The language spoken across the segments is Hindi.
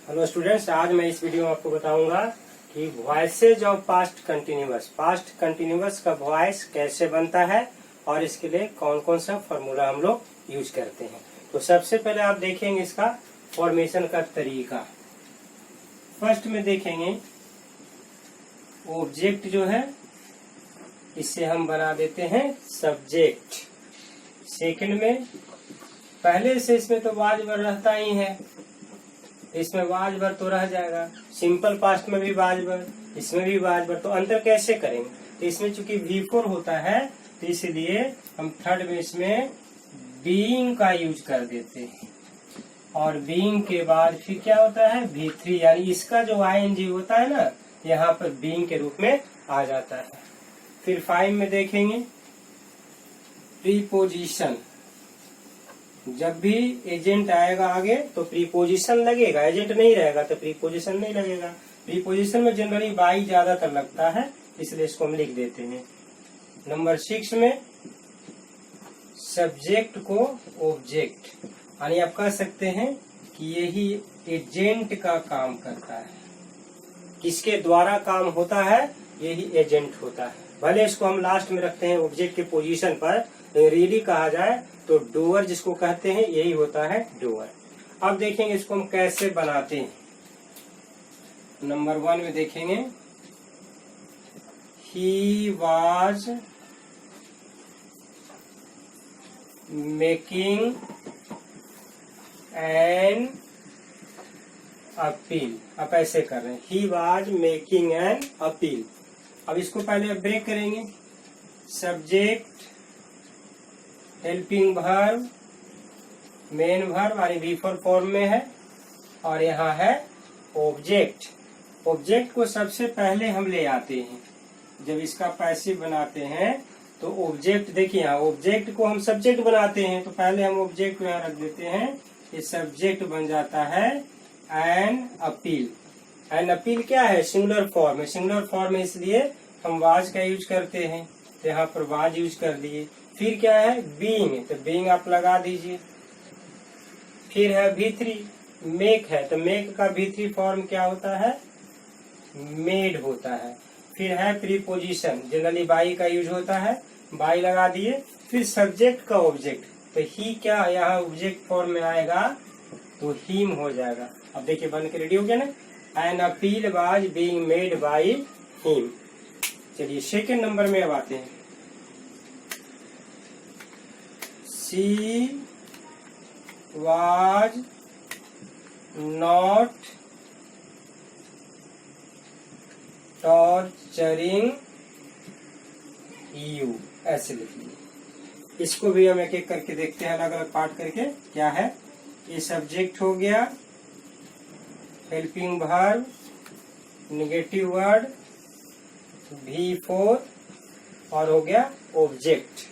हेलो स्टूडेंट्स, आज मैं इस वीडियो में आपको बताऊंगा कि वॉइसेज ऑफ पास्ट कंटिन्यूअस का वॉइस कैसे बनता है और इसके लिए कौन कौन सा फॉर्मूला हम लोग यूज करते हैं। तो सबसे पहले आप देखेंगे इसका फॉर्मेशन का तरीका। फर्स्ट में देखेंगे ऑब्जेक्ट जो है इससे हम बना देते हैं सब्जेक्ट। सेकंड में पहले से इसमें तो वाज वर रहता ही है, इसमें वाज वर तो रह जाएगा। सिंपल पास्ट में भी वाज वर, इसमें भी वाज वर, तो अंतर कैसे करेंगे? तो इसमें चूंकि V4 होता है तो इसलिए हम थर्ड में इसमें बीइंग का यूज कर देते हैं और बीइंग के बाद फिर क्या होता है V3, यानी इसका जो ING होता है ना यहाँ पर बीइंग के रूप में आ जाता है। फिर 5 में देखेंगे प्रीपोजिशन। जब भी एजेंट आएगा आगे तो प्रीपोजिशन लगेगा, एजेंट नहीं रहेगा तो प्रीपोजिशन नहीं लगेगा। प्रीपोजिशन में जनरली बाई ज्यादातर लगता है, इसलिए इसको हम लिख देते हैं। नंबर 6 में सब्जेक्ट को ऑब्जेक्ट, यानी आप कह सकते हैं कि यही एजेंट का काम करता है। किसके द्वारा काम होता है? यही एजेंट होता है। भले इसको हम लास्ट में रखते हैं ऑब्जेक्ट के पोजीशन पर, रियली कहा जाए तो डूअर जिसको कहते हैं यही होता है डूअर। अब देखेंगे इसको हम कैसे बनाते हैं। नंबर 1 में देखेंगे he was making an appeal. अब ऐसे कर रहे हैं he was making an appeal. अब इसको पहले ब्रेक करेंगे। Subject, helping verb, main verb यानी V4 फॉर्म में है और यहाँ है ऑब्जेक्ट। ऑब्जेक्ट को सबसे पहले हम ले आते हैं। जब इसका पैसिव बनाते हैं तो ऑब्जेक्ट, देखिए यहाँ ऑब्जेक्ट को हम सब्जेक्ट बनाते हैं तो पहले हम ऑब्जेक्ट को यहाँ रख देते हैं। ये सब्जेक्ट बन जाता है एन अपील। एन अपील क्या है? सिंगुलर फॉर्म है। सिंगुलर फॉर्म है इसलिए हम वाज का यूज करते हैं, तो यहाँ पर वाज यूज कर दिए। फिर क्या है? बीइंग, तो बीइंग आप लगा दीजिए। फिर है V3 मेक है, तो मेक का V3 फॉर्म क्या होता है? मेड होता है। फिर है प्रीपोजिशन, जनरली बाई का यूज होता है, बाई लगा दिए। फिर सब्जेक्ट का ऑब्जेक्ट, तो ही क्या यहाँ ऑब्जेक्ट फॉर्म में आएगा तो हिम हो जाएगा। अब देखिए बन के रेडी हो गया ना। An appeal was being made by him. चलिए सेकेंड नंबर में अब आते हैं। She was not torturing you, ऐसे लिख लीजिए। इसको भी हम एक एक करके देखते हैं, अलग अलग पार्ट करके। क्या है? ये सब्जेक्ट हो गया, helping verb, negative word V4 और हो गया ऑब्जेक्ट।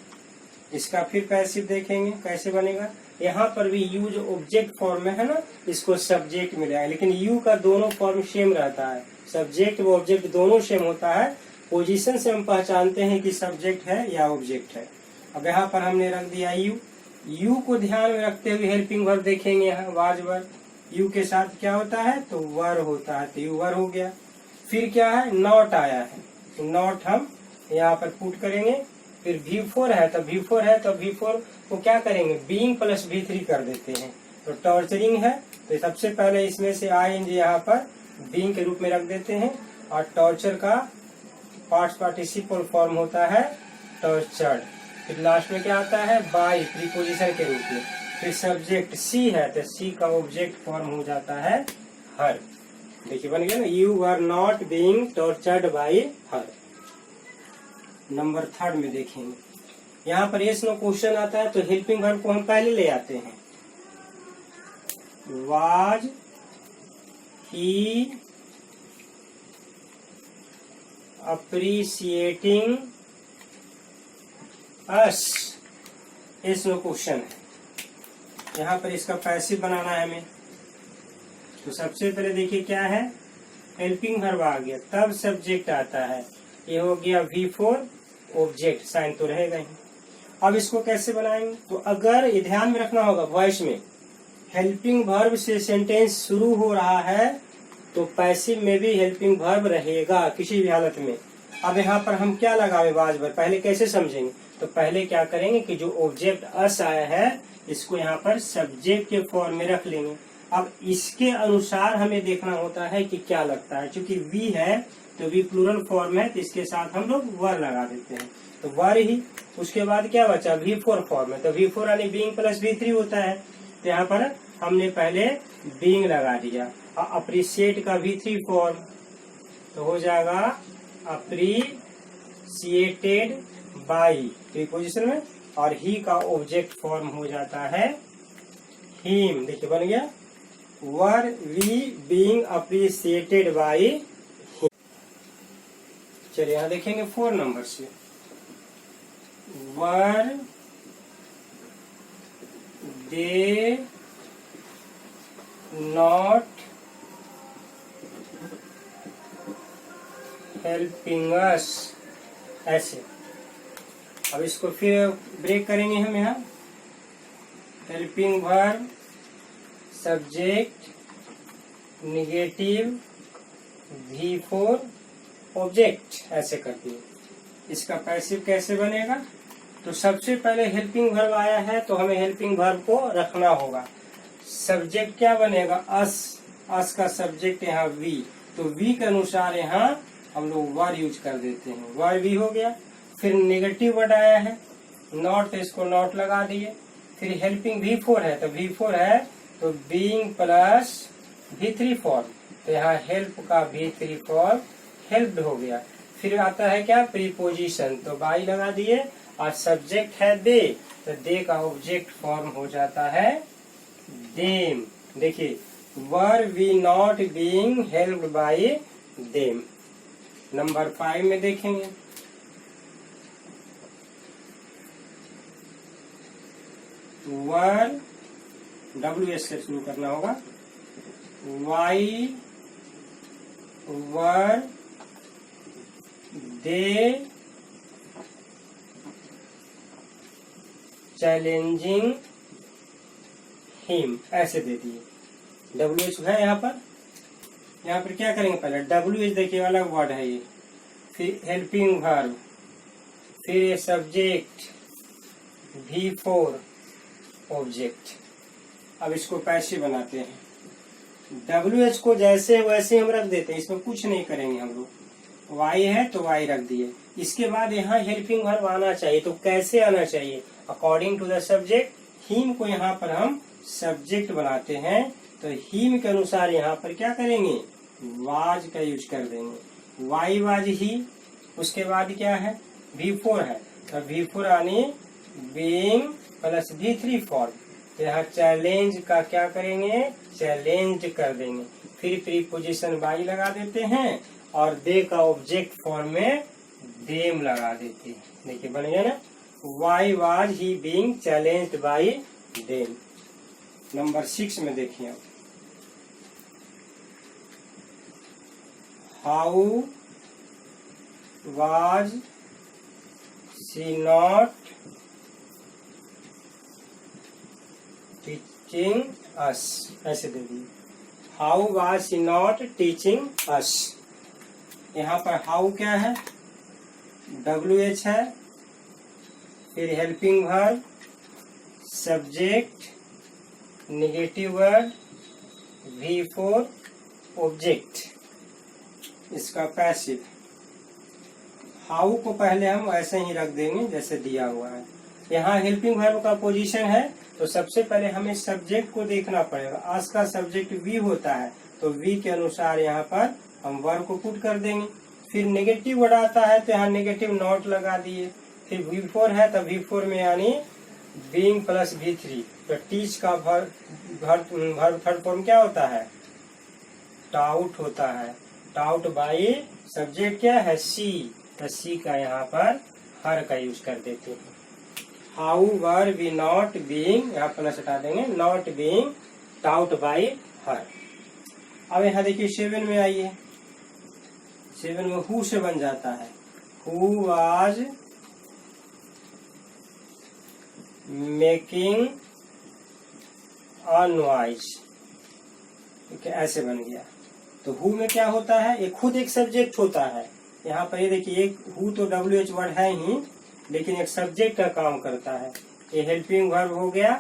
इसका फिर पैसिव देखेंगे कैसे बनेगा। यहाँ पर भी यू जो ऑब्जेक्ट फॉर्म में है ना, इसको सब्जेक्ट मिला है, लेकिन यू का दोनों फॉर्म सेम रहता है। सब्जेक्ट व ऑब्जेक्ट दोनों सेम होता है। पोजीशन से हम पहचानते हैं कि सब्जेक्ट है या ऑब्जेक्ट है। अब यहाँ पर हमने रख दिया यू। यू को ध्यान में रखते हुए हेल्पिंग वर्ब देखेंगे। यहाँ वाज वर, यू के साथ क्या होता है तो वर होता है, तो यू वर हो गया। फिर क्या है? नॉट आया है, नॉट हम यहाँ पर पुट करेंगे। फिर V4 है तो V4 को क्या करेंगे? बीइंग प्लस V3 कर देते हैं। तो टॉर्चरिंग है तो सबसे पहले इसमें से ING यहाँ पर बीइंग के रूप में रख देते हैं और टॉर्चर का पास्ट पार्टिसिपल फॉर्म होता है टॉर्चर्ड। फिर लास्ट में क्या आता है? बाई, प्रीपोजिशन के रूप में। फिर सब्जेक्ट C है तो C का ऑब्जेक्ट फॉर्म हो जाता है हर। देखिए बन गया ना, you are not being tortured by her. Number 3 में देखेंगे, यहाँ पर यस नो क्वेश्चन आता है तो हेल्पिंग वर्ब को हम पहले ले आते हैं। Was he appreciating us, yes no question है। यहाँ पर इसका पैसिव बनाना है हमें। तो सबसे पहले देखिए क्या है? हेल्पिंग वर्ब आ गया, तब सब्जेक्ट आता है। ये हो गया V4 ऑब्जेक्ट, साइन तो रहेगा ही। अब इसको कैसे बनाएंगे? तो अगर ये ध्यान में रखना होगा, वॉइस में हेल्पिंग वर्ब से सेंटेंस शुरू हो रहा है तो पैसिव में भी हेल्पिंग वर्ब रहेगा किसी भी हालत में। अब यहाँ पर हम क्या लगावे बाज पर, पहले कैसे समझेंगे? तो पहले क्या करेंगे कि जो ऑब्जेक्ट अस आया है इसको यहाँ पर सब्जेक्ट के फॉर्म में रख लेंगे। अब इसके अनुसार हमें देखना होता है कि क्या लगता है, क्योंकि वी है तो वी प्लूरल फॉर्म है तो इसके साथ हम लोग वर लगा देते हैं, तो वर ही। उसके बाद क्या बचा, V4 फॉर्म है तो V4 यानी बीइंग प्लस V3 होता है, तो यहाँ पर हमने पहले बीइंग लगा दिया। अप्रिशिएट का V3 फॉर्म तो हो जाएगा अप्रिशिएटेड बाई प्रीपोजिशन में, और ही का ऑब्जेक्ट फॉर्म हो जाता है हिम। देखिए बन गया, were we being appreciated by him. चलिए यहाँ देखेंगे 4 नंबर से, वर दे नॉट हेल्पिंग अस, ऐसे। अब इसको फिर ब्रेक करेंगे हम यहाँ, helping verb subject negative V4 object, ऐसे कर दिए। इसका पैसिव कैसे बनेगा? तो सबसे पहले हेल्पिंग वर्ब आया है तो हमें हेल्पिंग वर्ब को रखना होगा। सब्जेक्ट क्या बनेगा, अस का सब्जेक्ट यहाँ वी, तो वी के अनुसार यहाँ हम लोग वर यूज कर देते हैं, वर वी हो गया। फिर नेगेटिव वर्ड आया है नॉट, तो इसको नॉट लगा दिए। फिर हेल्पिंग V4 है तो V4 है तो बीइंग प्लस V3 फॉर्म, तो यहाँ हेल्प का V3 फॉर्म हेल्प्ड हो गया। फिर आता है क्या, प्रीपोजिशन, तो बाई लगा दिए, और सब्जेक्ट है दे तो दे का ऑब्जेक्ट फॉर्म हो जाता है देम। देखिए, were we not being helped by them. Number 5 में देखेंगे, वर WS से शुरू करना होगा, why were they challenging him, ऐसे दे दिए। WH है यहाँ पर क्या करेंगे, पहले WH देखिए अलग वर्ड है ये, फिर हेल्पिंग वर्ब, फिर सब्जेक्ट V4 ऑब्जेक्ट। अब इसको पैसिव बनाते हैं, WH को जैसे वैसे हम रख देते हैं, इसमें कुछ नहीं करेंगे हम लोग। Y है तो Y रख दिए। इसके बाद यहाँ हेल्पिंग वर्ब आना चाहिए, तो कैसे आना चाहिए, according to the subject. Him को यहाँ पर हम सब्जेक्ट बनाते हैं तो हिम के अनुसार यहाँ पर क्या करेंगे, वाज का यूज कर देंगे, वाई वाज ही। उसके बाद क्या है, V4 है तो V4 आने बीइंग प्लस V3 फॉर्म, तो यहाँ चैलेंज का क्या करेंगे, चैलेंज कर देंगे। फिर प्रीपोजिशन बाई लगा देते हैं और दे का ऑब्जेक्ट फॉर्म में देम लगा देते हैं। देखिए बन गया ना, why was he being challenged by them. Number 6 में देखिए, how was she not teaching us, ऐसे दे दिए, how was she not teaching us. यहाँ पर हाउ क्या है, WH है, फिर helping verb subject negative word V4 object, इसका पैसिव। हाउ को पहले हम ऐसे ही रख देंगे जैसे दिया हुआ है। यहाँ हेल्पिंग वर्ब का पोजीशन है तो सबसे पहले हमें सब्जेक्ट को देखना पड़ेगा। आज का सब्जेक्ट वी होता है तो वी के अनुसार यहाँ पर हम वर्ब को पुट कर देंगे। फिर नेगेटिव वर्ड आता है तो यहाँ नेगेटिव नॉट लगा दिए। फिर V4 है तो V4 में यानी बीइंग प्लस V3, तो टीच का वर्ब थर्ड फॉर्म क्या होता है, टाउट होता है। टाउट बाई सब्जेक्ट क्या है, सी, तो सी का यहाँ पर हर का यूज कर देते हैं। However we not being, यहाँ प्लस हटा देंगे, not being taught by her. अब यहाँ देखिए 7 में आइए, 7 में हु से बन जाता है, हु वाज मेकिंग अनवाइज, ऐसे बन गया। तो हु में क्या होता है, ये खुद एक सब्जेक्ट होता है। यहाँ पर ये देखिए, एक हु तो WH वर्ड है ही, लेकिन एक सब्जेक्ट का काम करता है। ये हेल्पिंग वर्ब हो गया,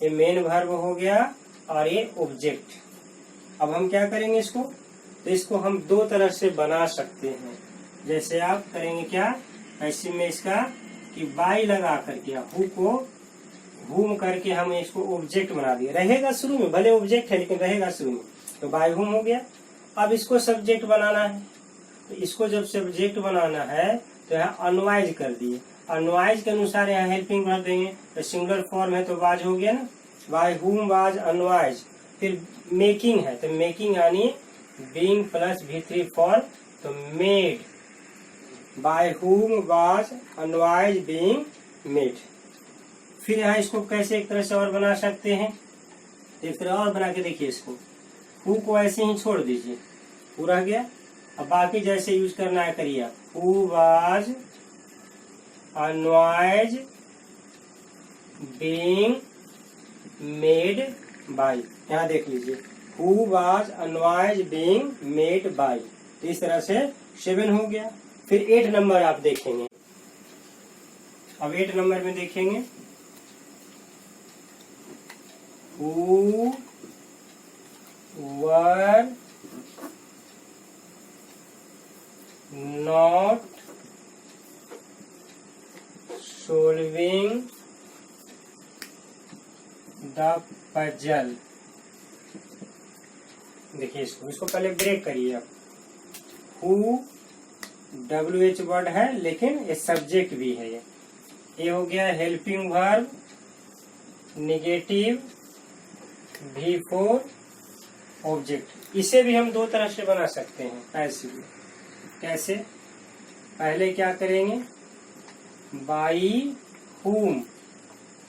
ये मेन वर्ब हो गया, और ये ऑब्जेक्ट। अब हम क्या करेंगे इसको, तो इसको हम दो तरह से बना सकते हैं। जैसे आप करेंगे क्या, ऐसे में इसका कि बाई लगा करके हु को हुम करके हम इसको ऑब्जेक्ट बना दिए, रहेगा शुरू में, भले ऑब्जेक्ट है लेकिन रहेगा शुरू में, तो बाय हुम हो गया। अब इसको सब्जेक्ट बनाना है, तो इसको जब सब्जेक्ट बनाना है तो यहाँ अनवाइज कर दिए। अनवाइज के अनुसार यहाँ हेल्पिंग वर्ब देंगे, तो सिंगुलर फॉर्म है तो वाज हो गया ना, बाय हुम वाज अनवाइज। फिर मेकिंग है तो मेकिंग यानी बीइंग प्लस V3 फॉर, तो made, by whom was unwise being made. फिर यहाँ इसको कैसे एक तरह से और बना सकते हैं, एक तरह और बना के देखिए इसको, हु को ऐसे ही छोड़ दीजिए, पूरा गया। अब बाकी जैसे यूज करना है करिए आप, who was unwise being made by, यहाँ देख लीजिए, who was unwise being made by. तो इस तरह से 7 हो गया। फिर 8 नंबर आप देखेंगे। अब 8 नंबर में देखेंगे, who were not solving the puzzle। देखिए इसको पहले ब्रेक करिए आप। हु WH वर्ड है लेकिन ये सब्जेक्ट भी है। ये हो गया helping verb, negative V4 object. इसे भी हम दो तरह से बना सकते हैं पैसिव में। कैसे, पहले क्या करेंगे, बाई हुम।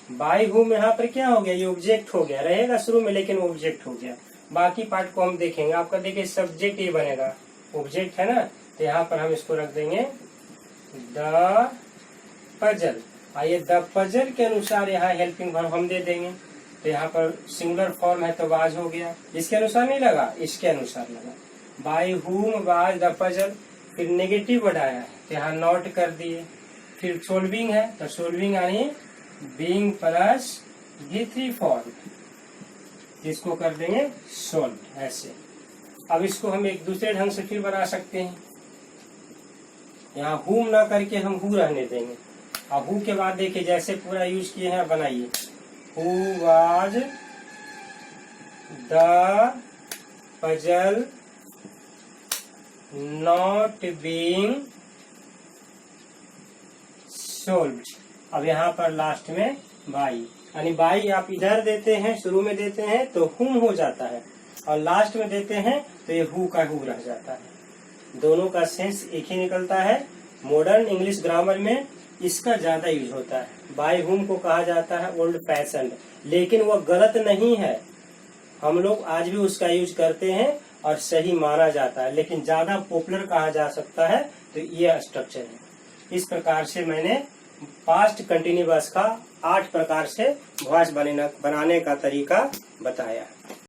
बाई हुम यहाँ पर क्या हो गया, ये ऑब्जेक्ट हो गया, रहेगा शुरू में लेकिन ऑब्जेक्ट हो गया। बाकी पार्ट को हम देखेंगे। आपका देखिए सब्जेक्ट ये बनेगा, ऑब्जेक्ट है ना, तो यहाँ पर हम इसको रख देंगे द पजल। आइए द पजल के अनुसार यहाँ हेल्पिंग वर्ब हम दे देंगे। तो यहाँ पर सिंगुलर फॉर्म है तो वाज हो गया, इसके अनुसार नहीं लगा, इसके अनुसार लगा, by whom was the puzzle. फिर नेगेटिव वर्ड आया है तो यहाँ नॉट कर दिए। फिर सोल्विंग है तो सोल्विंग यानी बीइंग प्लस V3 फॉर्म, इसको कर देंगे सोल्व ऐसे। अब इसको हम एक दूसरे ढंग से फिर बना सकते हैं। यहाँ हुम ना करके हम हु रहने देंगे, और हु के बाद देखिए जैसे पूरा यूज किए हैं बनाइए, who was the puzzle not being solved. अब यहाँ पर लास्ट में बाई, यानी बाई आप इधर देते हैं, शुरू में देते हैं तो हुम हो जाता है, और लास्ट में देते हैं तो ये हु का हु रह जाता है। दोनों का सेंस एक ही निकलता है। मॉडर्न इंग्लिश ग्रामर में इसका ज्यादा यूज होता है। बाय हुम को कहा जाता है ओल्ड फैशन, लेकिन वह गलत नहीं है, हम लोग आज भी उसका यूज करते हैं और सही माना जाता है, लेकिन ज्यादा पॉपुलर कहा जा सकता है तो ये स्ट्रक्चर है। इस प्रकार से मैंने पास्ट कंटिन्यूअस का 8 प्रकार से वॉइस बनाने का तरीका बताया।